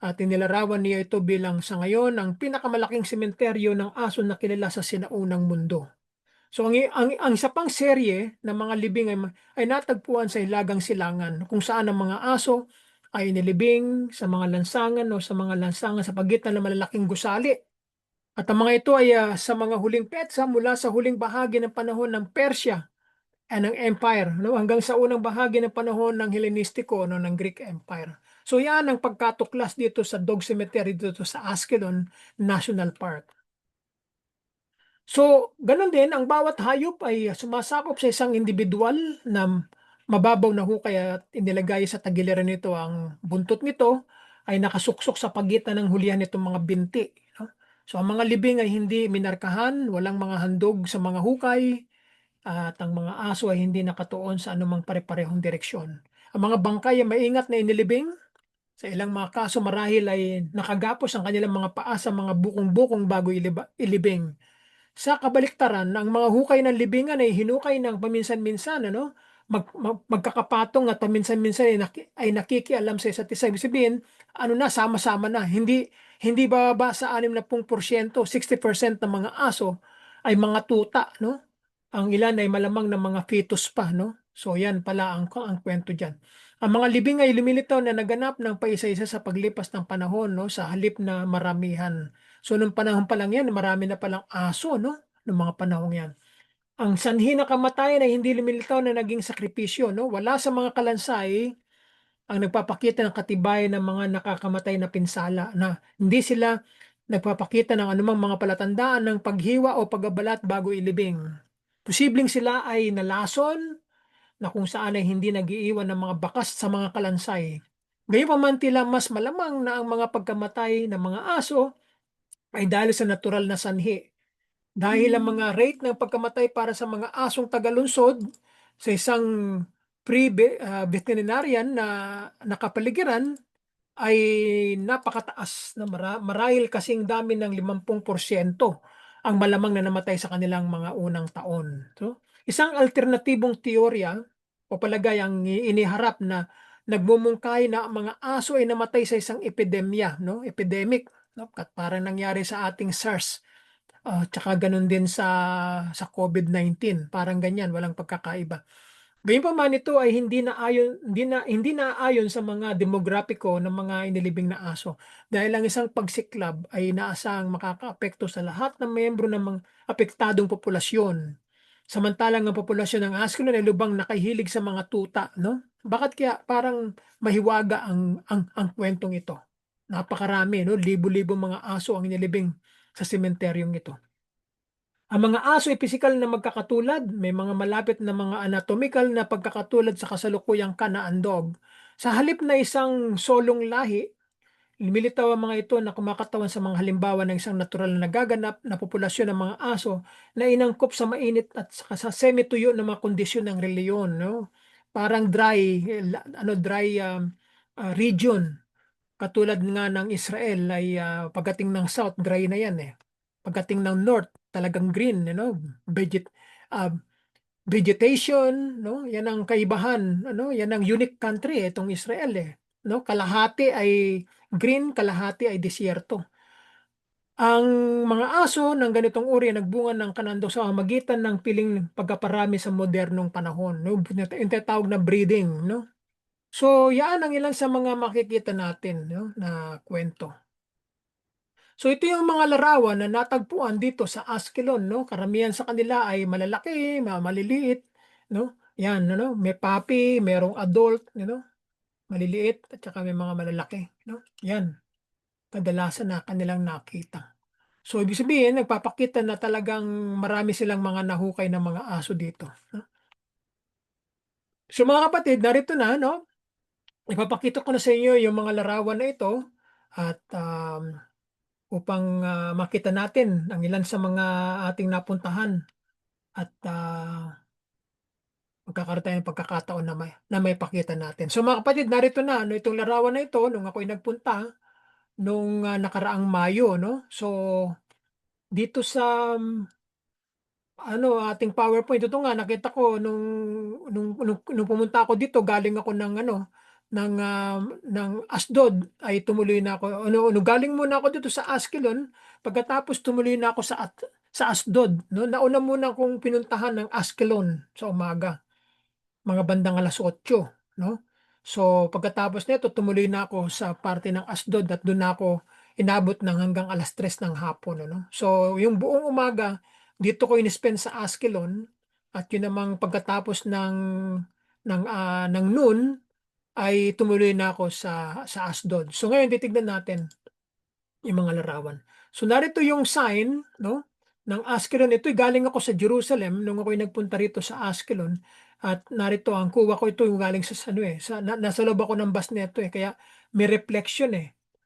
At inilarawan niya ito bilang sa ngayon ang pinakamalaking sementeryo ng aso na kilala sa sinaunang mundo. So ang isa pang serye ng mga libing ay natagpuan sa Hilagang Silangan kung saan ang mga aso ay nilibing sa mga lansangan o sa mga lansangan sa pagitan ng malalaking gusali. At ang mga ito ay sa mga huling petsa mula sa huling bahagi ng panahon ng Persia ng Empire, no, hanggang sa unang bahagi ng panahon ng Hellenistiko, no, ng Greek Empire. So yan ang pagkatuklas dito sa Dog Cemetery dito sa Askelon National Park. So, gano'n din ang bawat hayop ay sumasakop sa isang individual na mababaw na hukay at inilagay sa tagiliran nito ang buntot nito ay nakasuksok sa pagitan ng hulihan nitong mga binti, 'no. So, ang mga libing ay hindi minarkahan, walang mga handog sa mga hukay, at ang mga aso ay hindi nakatuon sa anumang pare-parehong direksyon. Ang mga bangkay ay maingat na inilibing, sa ilang mga kaso marahil ay nakagapos ang kanilang mga paa sa mga bukong-bukong bago ilibing. Sa kabaliktaran, ang mga hukay ng libingan ay hinukay ng paminsan-minsan, ano, magkakapatong at paminsan-minsan ay nakikialam sa isa't isa. Ibig sabihin, ano na, sama-sama na. Hindi bababa sa 60%, 60% ng mga aso ay mga tuta, no? Ang ilan ay malamang ng mga fetus pa, no? So yan pala ang kwento diyan. Ang mga libing ay lumilitaw na naganap ng paisa-isa sa paglipas ng panahon, no, sa halip na maramihan. So nung panahon pa lang yan, marami na palang aso, no, nung mga panahong yan. Ang sanhi ng kamatayan ay hindi lumilitaw na naging sakripisyo, no? Wala sa mga kalansay ang nagpapakita ng katibayan ng mga nakakamatay na pinsala, na hindi sila nagpapakita ng anumang mga palatandaan ng paghiwa o pagbabalat bago ilibing. Posibleng sila ay nalason, na kung saan ay hindi nagiiwan ng mga bakas sa mga kalansay. Gayunpaman, tila mas malamang na ang mga pagkamatay ng mga aso ay dahil sa natural na sanhi. Dahil ang mga rate ng pagkamatay para sa mga asong tagalunsod sa isang pre-veterinarian na nakapaligiran ay napakataas, na marahil kasing dami ng 50% ang malamang na namatay sa kanilang mga unang taon. So, isang alternatibong teorya o palagay ang iniharap na nagmumungkahi na ang mga aso ay namatay sa isang epidemya, no? Epidemic, no? At parang nangyari sa ating SARS. Tsaka gano'n din sa COVID-19, parang ganyan, walang pagkakaiba. Gayunpaman, ito ay hindi naaayon sa mga demograpiko ng mga inilibing na aso, dahil ang isang pagsiklab ay inaasahang makakaapekto sa lahat ng miyembro ng mga apektadong populasyon. Samantalang ang populasyon ng Askelon ay lubang nakahilig sa mga tuta, 'no? Bakit kaya parang mahiwaga ang kuwentong ito? Napakarami, 'no, libo-libong mga aso ang inilibing sa sementeryong ito. Ang mga aso ay pisikal na magkakatulad, may mga malapit na mga anatomical na pagkakatulad sa kasalukuyang Canaan dog. Sa halip na isang solong lahi, lumilitaw ang mga ito na kumakatawan sa mga halimbawa ng isang natural na nagaganap na populasyon ng mga aso na inangkop sa mainit at sa semi-tuyo na mga kondisyon ng reliyon, no? Parang dry region. Katulad nga ng Israel ay pagdating ng south, dry na yan eh. Pagdating ng north, talagang green, veget ah, vegetation, no? Yan ang kaibahan, yan ang unique country itong Israel eh, no? Kalahati ay green, kalahati ay disyerto. Ang mga aso ng ganitong uri ay nagbunga ng kanandong sa pamamagitan ng piling pagkaparami sa modernong panahon, no? Yung tinatawag na breeding, no? So, yan ang ilan sa mga makikita natin, no, na kwento. So ito yung mga larawan na natagpuan dito sa Askelon, 'no. Karamihan sa kanila ay malalaki, maliliit, 'no. Yan, ano, may puppy, merong adult, maliliit at saka may mga malalaki, 'no. Yan, kadalasan na kanilang nakita. So ibig sabihin, nagpapakita na talagang marami silang mga nahukay na mga aso dito, 'no. So mga kapatid, narito na, 'no, ipapakita ko na sa inyo yung mga larawan na ito at, upang, makita natin ang ilan sa mga ating napuntahan at, magkakaroon tayo ng pagkakataon na maipakita natin. So mga kapatid, narito na, ano, itong larawan na ito nung ako'y nagpunta nung, nakaraang Mayo, 'no. So dito sa, ating PowerPoint, ito nga nakita ko nung pumunta ako dito, galing ako ng ng Asdod, ay tumuloy na ako galing muna ako dito sa Askelon, pagkatapos tumuloy na ako sa Asdod, 'no. Nauna muna akong pinuntahan ng Askelon sa umaga, mga bandang 8:00, 'no. So pagkatapos nito tumuloy na ako sa parte ng Asdod at dun na ako inabot ng hanggang 3:00 ng hapon, ano. So yung buong umaga dito ko in-spend sa Askelon, at yun namang pagkatapos ng noon ay tumuloy na ako sa Asdod. So ngayon titignan natin yung mga larawan. So narito yung sign, 'no, ng Askelon. Ito galing ako sa Jerusalem nung ako'y nagpunta rito sa Askelon at narito ang kuha ko ito yung galing sa ano nasa loob ako ng bus nito kaya may reflection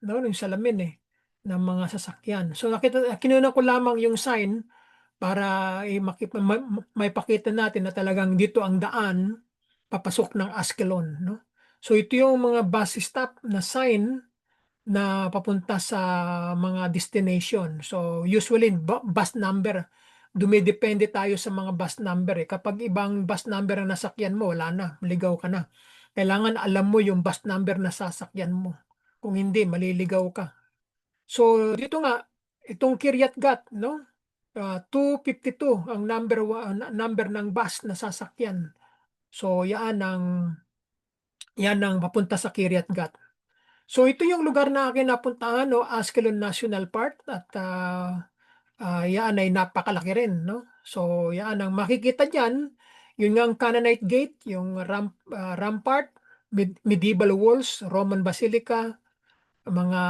no yung salamin ng mga sasakyan. So kinuha ko lamang yung sign para may pakita natin na talagang dito ang daan papasok ng Askelon, no? So ito yung mga bus stop na sign na papunta sa mga destination. So usually bus number, dumidepende tayo sa mga bus number Kapag ibang bus number ang nasakyan mo, wala na, maligaw ka na. Kailangan alam mo yung bus number na sasakyan mo. Kung hindi, maliligaw ka. So dito nga, itong Kiryat Gat, no? 252 ang number ng bus na sasakyan. So yan ang papunta sa Kiryat Gat. So ito yung lugar na akin napuntahan, no, Askelon National Park at yan ay napakalaki rin, no. So yan ang makikita diyan, yun nga ang Canaanite Gate, yung rampart, medieval walls, Roman Basilica, mga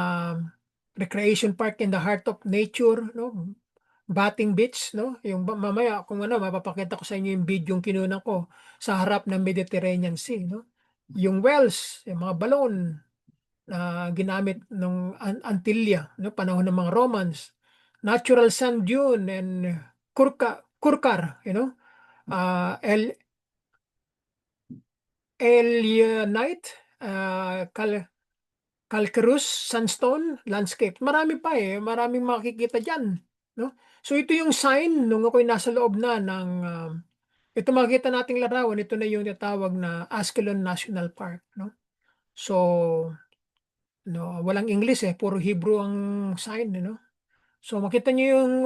recreation park in the heart of nature, no. Bating Beach, no? Yung mamaya kung ano mapapakita ko sa inyo yung video yung kinunan ko sa harap ng Mediterranean Sea, no? Yung wells, yung mga balon, na ginamit ng Antilla, no, panahon ng mga Romans. Natural sand dune and kurkar, uh, Elianite, calcareous sandstone landscape. Marami pa maraming makikita diyan, no? So ito yung sign nung ako'y nasa loob na ng ito makikita nating larawan, ito na yung tinatawag na Askelon National Park, no? So, no, walang English puro Hebrew ang sign, no? So makita niyo yung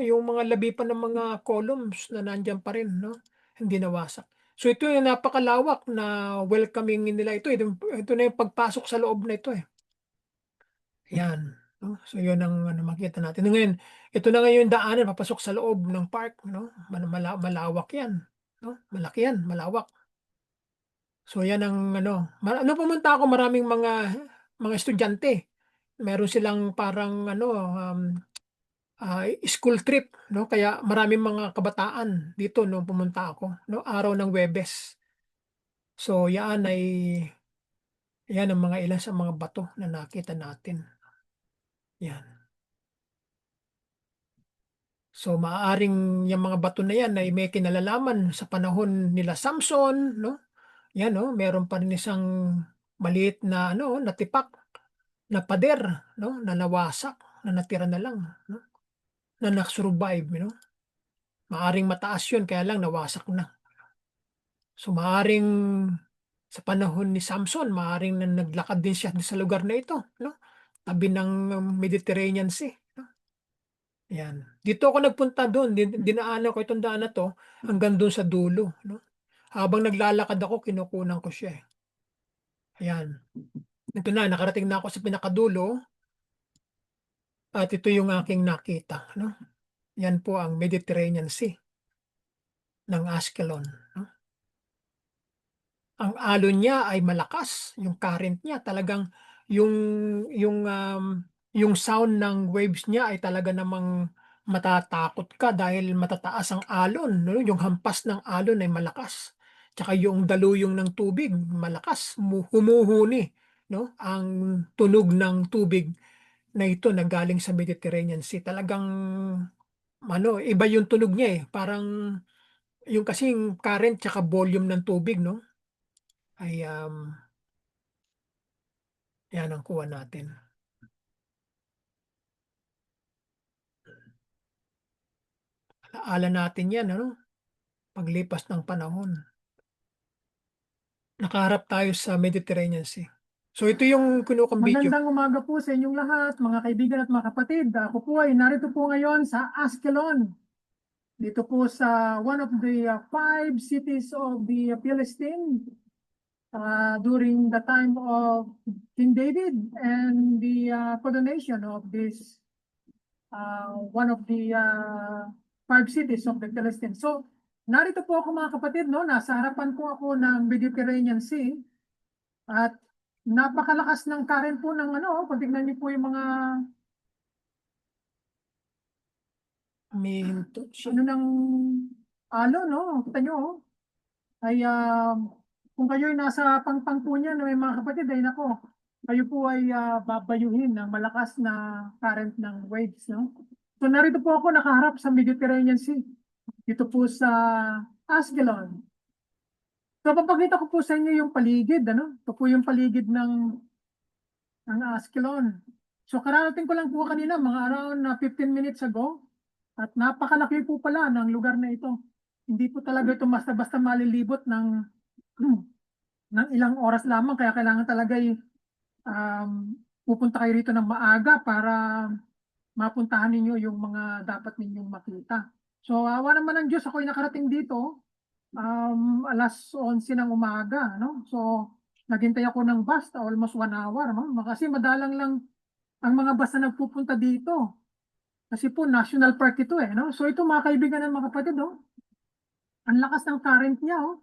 yung mga labi pa ng mga columns na nandiyan pa rin, no? Hindi nawasak. So ito yung napakalawak na welcoming nila ito na yung pagpasok sa loob na ito. Yan, no? So yun ang makita natin. Ngayon, ito na ngayon yung daanan papasok sa loob ng park, no? Malawak yan, no? Malaki yan, malawak. So yan ang pumunta ako maraming mga estudyante. Meron silang parang school trip, no? Kaya maraming mga kabataan dito nung pumunta ako, no? Araw ng Webes. So yan ang mga ilan sa mga bato na nakita natin. Yan. So maaaring yung mga bato na yan ay may kinalalaman sa panahon nila Samson, no? Yan, no? Meron pa rin isang maliit na natipak na pader, no? Na nawasak, na natira na lang, no? Na nakasurvive, Maaring mataas yun kaya lang nawasak na. So maaring sa panahon ni Samson, maaring naglakad din siya sa lugar na ito, no? Tabi ng Mediterranean Sea, no? Yan. Dito ako nagpunta doon, dinaanan ko itong daan na to hanggang doon sa dulo, no? Habang naglalakad ako, kinukunan ko siya. Ayan. Ito na, nakarating na ako sa pinakadulo at ito yung aking nakita, no? Yan po ang Mediterranean Sea ng Ascalon, no? Ang alon niya ay malakas, yung current niya talagang yung yung yung sound ng waves niya ay talaga namang matatakot ka dahil matataas ang alon, no? Yung hampas ng alon ay malakas. Tsaka yung daluyong ng tubig malakas, humuhuni, no? Ang tunog ng tubig na ito na galing sa Mediterranean Sea. Talagang iba yung tunog niya parang yung kasing current tsaka volume ng tubig, no? Ay yan ang kuha natin. Alaala natin yan, paglipas ng panahon. Nakaharap tayo sa Mediterranean Sea. So ito yung kinukang video. Magandang umaga po sa inyong lahat, mga kaibigan at mga kapatid. Ako po ay narito po ngayon sa Askelon. Dito po sa one of the 5 cities of the Philistine during the time of King David and the coronation of this one of the 5 cities of the Philistines. So, narito po ako mga kapatid, no? Nasa harapan po ako ng Mediterranean Sea at napakalakas ng current po ng kung tignan niyo po yung mga Humihinto siya. Ano ng alo, no? Kita nyo, oh. Ay, kung kayo ay nasa pangpang po niya, no, mga kapatid, ay nako, kayo po ay babayuhin ng malakas na current ng waves, no? So narito po ako nakaharap sa Mediterranean Sea. Dito po sa Ascalon. So papakita ko po sa inyo yung paligid, ano? Ito po yung paligid ng Ascalon. So kararating ko lang po kanina, mga around 15 minutes ago. At napakalaki po pala ng lugar na ito. Hindi po talaga ito basta-basta malilibot ng ilang oras lamang. Kaya kailangan talaga pupunta kayo rito ng maaga para mapuntahan ninyo yung mga dapat ninyong makita. So awa naman ng Diyos, ako'y nakarating dito alas 11 ng umaga. No? So naghintay ako ng bus almost 1 hour. No? Kasi madalang lang ang mga bus na nagpupunta dito. Kasi po national park ito eh. No? So ito mga kaibigan ng mga kapatid, oh, ang lakas ng current niya. Oh.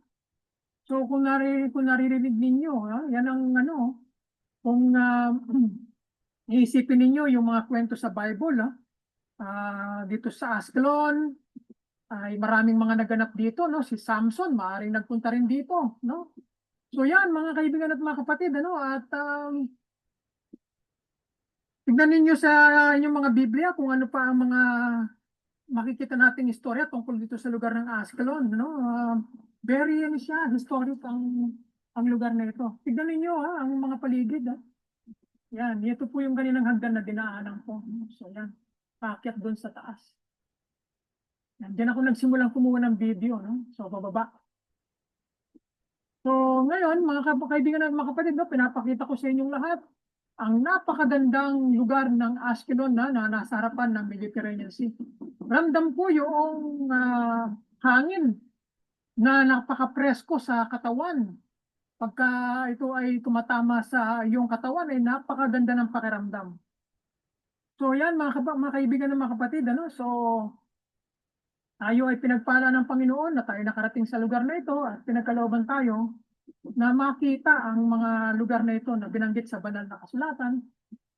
So kung naririnig ninyo, yan ang ano, kung iisipin ninyo yung mga kwento sa Bible, dito sa Ascalon, ay maraming mga naganap dito, no? Si Samson, maaaring nagpunta rin dito, no? So yan, mga kaibigan at mga kapatid, ano? At tignan ninyo sa inyong mga Biblia kung ano pa ang mga makikita nating istorya tungkol dito sa lugar ng Ascalon, no? Very ano siya, historic ang lugar na ito. Tignan ninyo ang mga paligid. Yan, ito po yung kaninang hagdan na dinaanan ko. So yan, paakyat doon sa taas. Yan, diyan ako nagsimulang kumuha ng video, no? So bababa. So ngayon, mga kaibigan at mga kapatid, no, pinapakita ko sa inyong lahat ang napakagandang lugar ng Ascalon na nasa harapan ng Mediterranean Sea. Ramdam ko yung hangin na napaka-presko sa katawan. Pagka ito ay tumatama sa iyong katawan, ay napakaganda ng pakiramdam. So yan mga kaibigan ng mga kapatid, ano? So tayo ay pinagpala ng Panginoon na tayo nakarating sa lugar na ito at pinagkalooban tayo na makita ang mga lugar na ito na binanggit sa banal na kasulatan,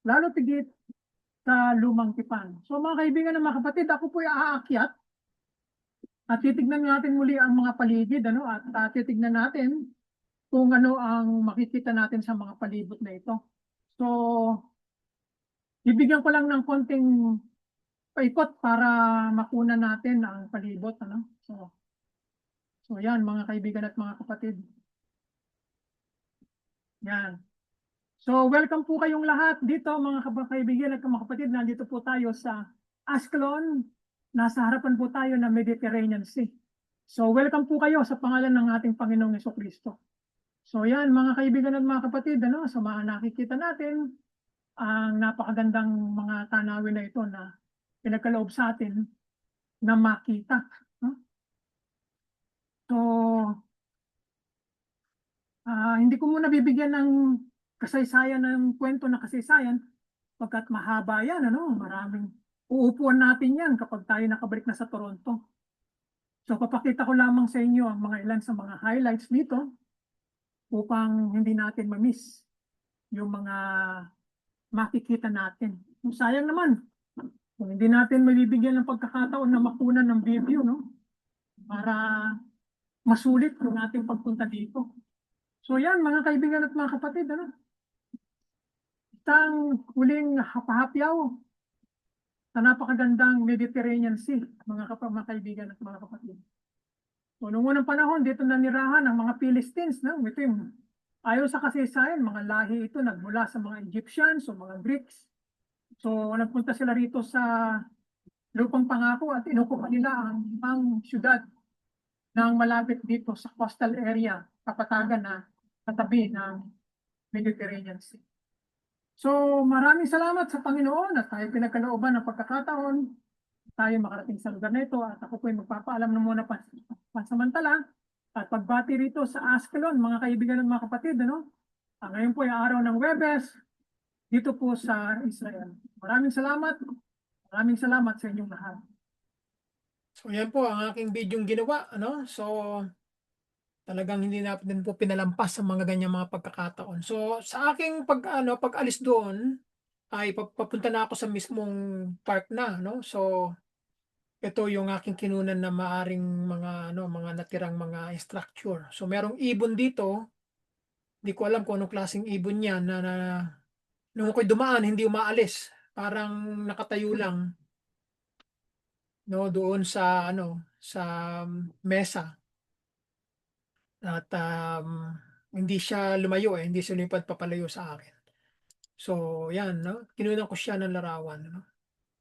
lalo tigit sa lumang tipan. So mga kaibigan ng mga kapatid, ako po ay aakyat at titignan natin muli ang mga paligid, ano, at titignan natin kung ano ang makikita natin sa mga palibot na ito. So, bibigyan ko lang ng konting paikot para makuna natin ang palibot. Ano? So yan mga kaibigan at mga kapatid. Yan. So welcome po kayong lahat dito mga kaibigan at mga kapatid. Nandito po tayo sa Ascalon. Nasa harapan po tayo ng Mediterranean Sea. So welcome po kayo sa pangalan ng ating Panginoong Jesucristo. So yan mga kaibigan at mga kapatid, ano, sa mga nakikita natin, ang napakagandang mga tanawin na ito na pinagkaloob sa atin na makita. No? So, hindi ko muna bibigyan ng kasaysayan ng kwento na kasaysayan pagkat mahaba yan, ano? Maraming uupuan natin yan kapag tayo nakabalik na sa Toronto. So, papakita ko lamang sa inyo ang mga ilan sa mga highlights dito upang hindi natin ma-miss yung mga makikita natin. Sayang naman, kung hindi natin mabibigyan ng pagkakataon na makunan ng video, no? Para masulit yung ating pagpunta dito. So yan, mga kaibigan at mga kapatid, ano? Isang huling hapahapyaw sa napakagandang Mediterranean Sea, mga kaibigan at mga kapatid. So, noong unang panahon, dito nanirahan ang mga Philistines, no? Ito yung, ayon sa kasaysayan, mga lahi ito nagmula sa mga Egyptians o mga Greeks. So, nagpunta sila rito sa lupang pangako at inukupan nila ang ibang syudad ng malapit dito sa coastal area, kapatagan na katabi ng Mediterranean Sea. So maraming salamat sa Panginoon at tayo pinagkalooban ng pagkakataon tayo makarating sa lugar na ito at ako po ay magpapaalam na muna pansamantala at pagbati rito sa Ascalon, mga kaibigan at mga kapatid, ano? Ngayon po ay araw ng Webes dito po sa Israel. Maraming salamat sa inyong lahat. So yan po ang aking video ginawa, ano? So talagang hindi natin po pinalampas sa mga ganyang mga pagkakataon. So sa aking pag-alis doon ay papunta na ako sa mismong park na, no? So ito yung aking kinunan na maaring mga ano, mga natirang mga structure. So merong ibon dito, di ko alam kung anong klaseng ibon yan na nung ako'y dumaan hindi umaalis, parang nakatayo lang 'no, doon sa ano, sa mesa at, hindi siya lumayo, hindi siya lumipad papalayo sa akin. So 'yan 'no, kinunan ko siya ng larawan 'no.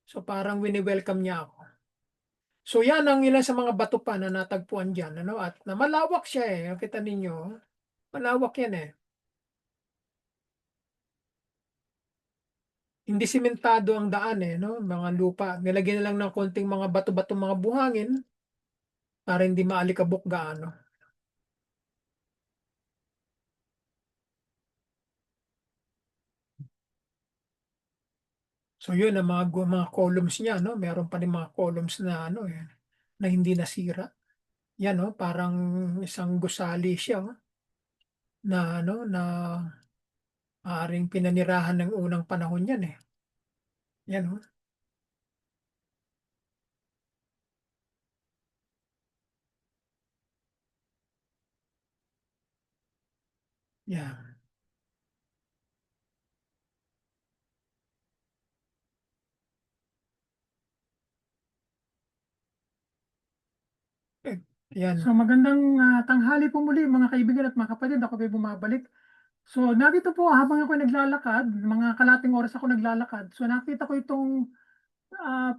So parang wini-welcome niya ako. So 'yan ang ilan sa mga bato pa na natagpuan diyan ano at na malawak siya, nakita ninyo, malawak 'yan, eh. Hindi sementado ang daan, 'no, mga lupa. Nilagyan na lang ng konting mga bato-bato, mga buhangin para hindi maalikabok gaano. So 'yun ang mga columns niya 'no, meron pa ring mga columns na ano, na hindi nasira. 'Yan, oh, parang isang gusali siya, na ano, na maaaring pinanirahan ng unang panahon 'yan, eh. 'Yan, oh, 'yan. Eh, 'yan. So magandang tanghali po muli mga kaibigan at mga kapatid. Ako po'y bumabalik. So narito po habang ako naglalakad, mga kalating oras ako naglalakad. So nakita ko itong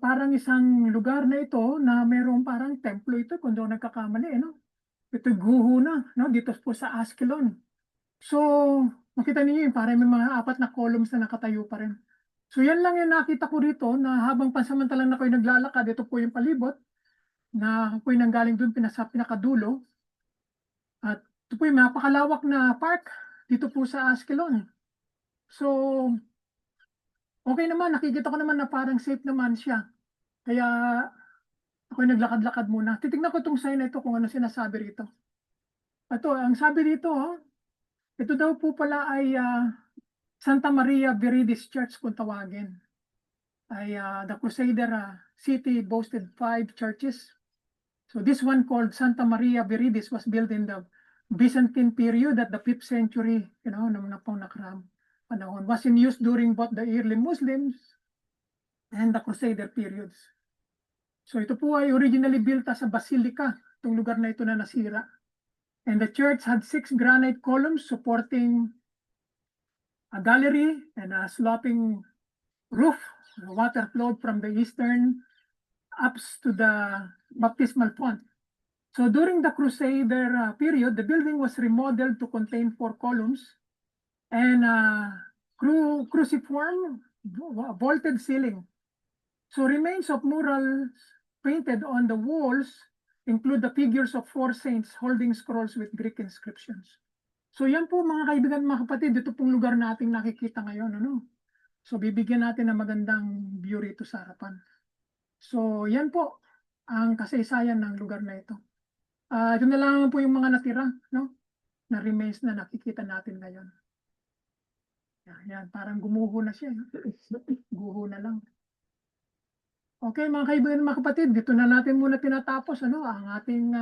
parang isang lugar na ito na mayroong parang templo ito kung doon nagkakamali, no? Ito guho na, no? Dito po sa Ascalon. So makita niyo yun, parang may mga apat na columns na nakatayo pa rin. So yan lang yung nakita ko rito na habang pansamantalang na kayo naglalakad, ito po yung palibot na ako'y nanggaling doon sa pinakadulo. At ito po yung napakalawak na park dito po sa Ascalon. So, okay naman, nakikita ko naman na parang safe naman siya. Kaya ako'y naglakad-lakad muna. Titignan ko itong sign na ito kung ano sinasabi rito. Ito, ang sabi rito, ito daw po pala ay Santa Maria Viridis Church kung tawagin. Ay the Crusader city boasted 5 churches. So this one called Santa Maria Viridis was built in the Byzantine period at the 5th century, nung nakarang panahon. Was in use during both the early Muslims and the Crusader periods. So ito po ay originally built as a basilica, itong lugar na ito na nasira. And the church had 6 granite columns supporting a gallery and a sloping roof. The water flowed from the eastern apse to the baptismal font. So during the Crusader period, the building was remodeled to contain 4 columns and cruciform vaulted ceiling. So remains of murals painted on the walls include the figures of 4 saints holding scrolls with Greek inscriptions. So yan po mga kaibigan, mga kapatid, ito pong lugar nating nakikita ngayon. So bibigyan natin ng magandang view rito sa harapan. So yan po ang kasaysayan ng lugar na ito. Ito na lang po yung mga natira, no? Na remains na nakikita natin ngayon. Yan, parang gumuho na siya. Guho na lang. Okay, mga kaibigan, mga kapatid, dito na natin muna tinatapos ang ating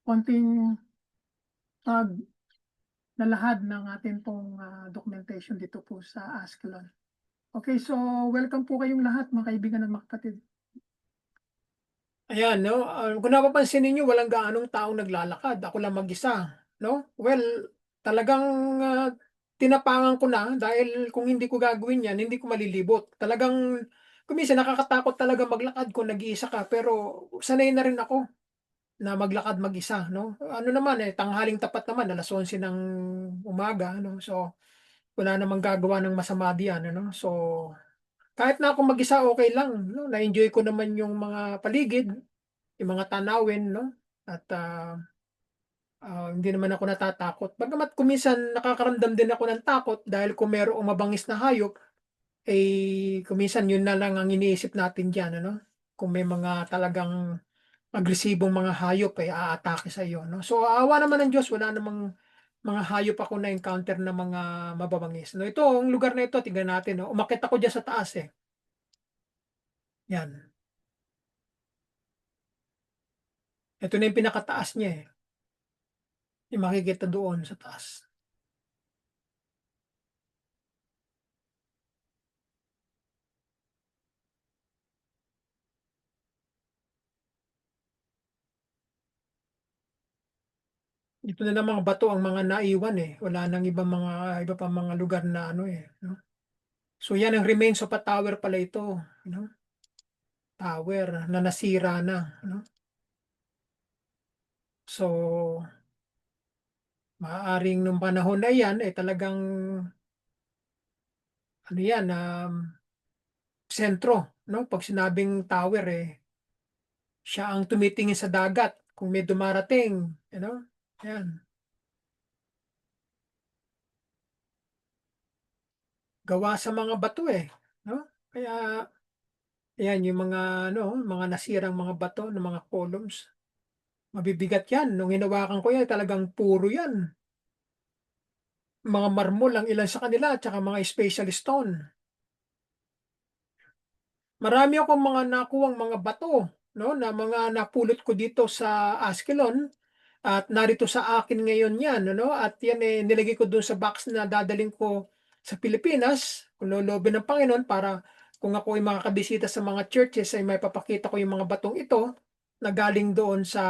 konting paglalahad ng ating pong documentation dito po sa Ascalon. Okay, so welcome po kayong lahat, mga kaibigan at mga kapatid. Ayan 'no, kung napapansin ninyo walang gaanong taong naglalakad, ako lang mag-isa 'no. Well, talagang, tinapangan ko na dahil kung hindi ko gagawin 'yan hindi ko malilibot. Talagang kung minsan nakakatakot talaga maglakad kung nag-iisa ka, pero sanay na rin ako na maglakad mag-isa 'no. Ano naman, tanghaling tapat naman, 11:00 ng umaga 'no, so wala namang gagawa ng masama diyan ano. So, kahit na ako mag-isa okey lang 'no, na-enjoy ko naman yung mga paligid. Yung mga tanawin 'no, at, hindi naman ako natatakot. Bagamat kung minsan nakakaramdam din ako ng takot dahil kung merong mabangis na hayop, kung minsan yun na lang ang iniisip natin diyan ano, kung may mga talagang agresibong mga hayop, aatake sa iyo 'no. So, awa naman ng Diyos wala namang mga hayop ako na-encounter na mga mababangis 'no. Ito, ang lugar na ito tingnan natin 'no, umakyat ako diyan sa taas, 'yan. Ito na yung pinakataas niya eh. Yung makikita doon sa taas. Ito na lang mga bato ang mga naiwan eh. Wala nang iba pa mga lugar na ano eh. No? So yan ang remains of a tower pala ito. No? Tower na nasira na. No? So maaaring nung panahon na yan ay talagang ano yan, sentro. No? Pag sinabing tower eh, siya ang tumitingin sa dagat kung may dumarating. You know? Yan. Gawa sa mga bato eh. No? Kaya yan yung mga ano, mga nasirang mga bato ng mga columns. Mabibigat yan. Nung hinawakan ko yan, talagang puro yan. Mga marmol ang ilan sa kanila, at saka mga special stone. Marami akong mga nakuwang mga bato, no, na mga napulot ko dito sa Askelon at narito sa akin ngayon yan, ano, at yan eh nilagay ko doon sa box na dadaling ko sa Pilipinas, kung loloobin ng Panginoon para kung ako ay makakabisita sa mga churches ay may papakita ko yung mga batong ito na galing doon sa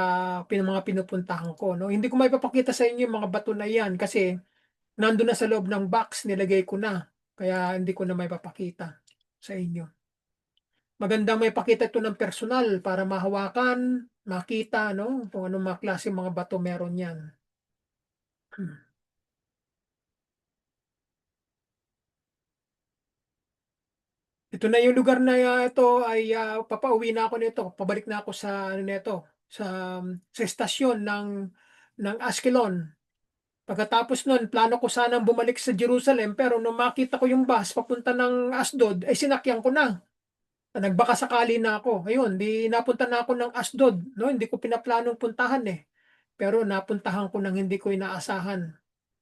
mga pinupuntahan ko, no. Hindi ko may papakita sa inyo yung mga bato na yan kasi nandun na sa loob ng box, nilagay ko na. Kaya hindi ko na may papakita sa inyo. Magandang may pakita ito ng personal para mahawakan, makita, no? Kung anong mga klase mga bato meron yan. Ito na yung lugar na ito ay papauwi na ako nito. Pabalik na ako sa ano nito, sa sa estasyon ng Askelon. Pagkatapos nun, plano ko sanang bumalik sa Jerusalem pero nung makita ko yung bus papunta ng Asdod, ay sinakyan ko na. Nagbaka sakali na ako. Ayun, di napunta na ako ng Asdod, no? Hindi ko pinaplanong puntahan eh. Pero napuntahan ko nang hindi ko inaasahan.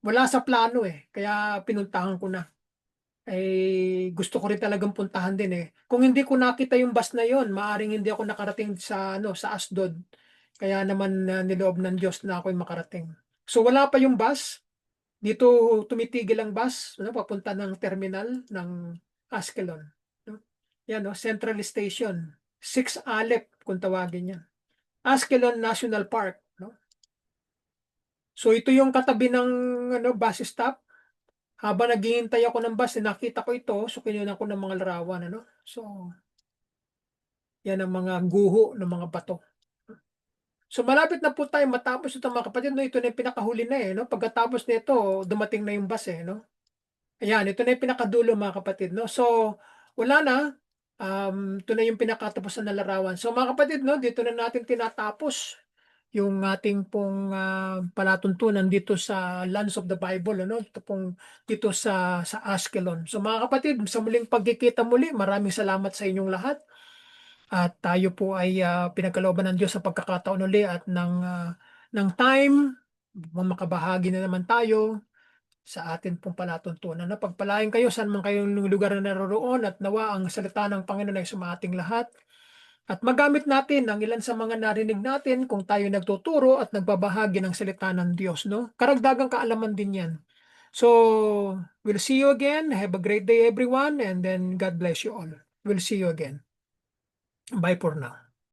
Wala sa plano eh, kaya pinuntahan ko na. Gusto ko rin talagang puntahan din eh. Kung hindi ko nakita yung bus na yon, maaring hindi ako nakarating sa ano sa Asdod. Kaya naman niloob ng Diyos na ako'y makarating. So wala pa yung bus. Dito tumitigil ang bus, ano, papunta ng terminal ng Askelon. No? Yan, no? Central Station. 6 Alep kung tawagin niya. Askelon National Park. No? So ito yung katabi ng ano, bus stop. Habang naghihintay ako ng bus, nakita ko ito, so kinunan ko ng mga larawan. Ano? So yan ang mga guho ng mga bato. So malapit na po tayo matapos ito mga kapatid. No? Ito na yung pinakahuli na eh. No? Pagkatapos nito, dumating na yung bus eh. No? Ayan, ito na yung pinakadulo mga kapatid, no? So, wala na. Ito na yung pinakatapusan na larawan. So, mga kapatid, no, dito na natin tinatapos yung ating pong palatuntunan dito sa Lands of the Bible, ano? Ito pong dito sa Askelon. So, mga kapatid, sa muling pagkikita muli, maraming salamat sa inyong lahat. At tayo po ay pinagkalooban ng Diyos sa pagkakataon uli at ng time, makabahagi na naman tayo sa atin pong palatuntunan. Napagpalain kayo saan man kayong lugar na naroroon at nawa ang salita ng Panginoon ay sumating lahat. At magamit natin ang ilan sa mga narinig natin kung tayo nagtuturo at nagbabahagi ng salita ng Diyos. No? Karagdagang kaalaman din yan. So, we'll see you again. Have a great day everyone and then God bless you all. We'll see you again. Bye for now.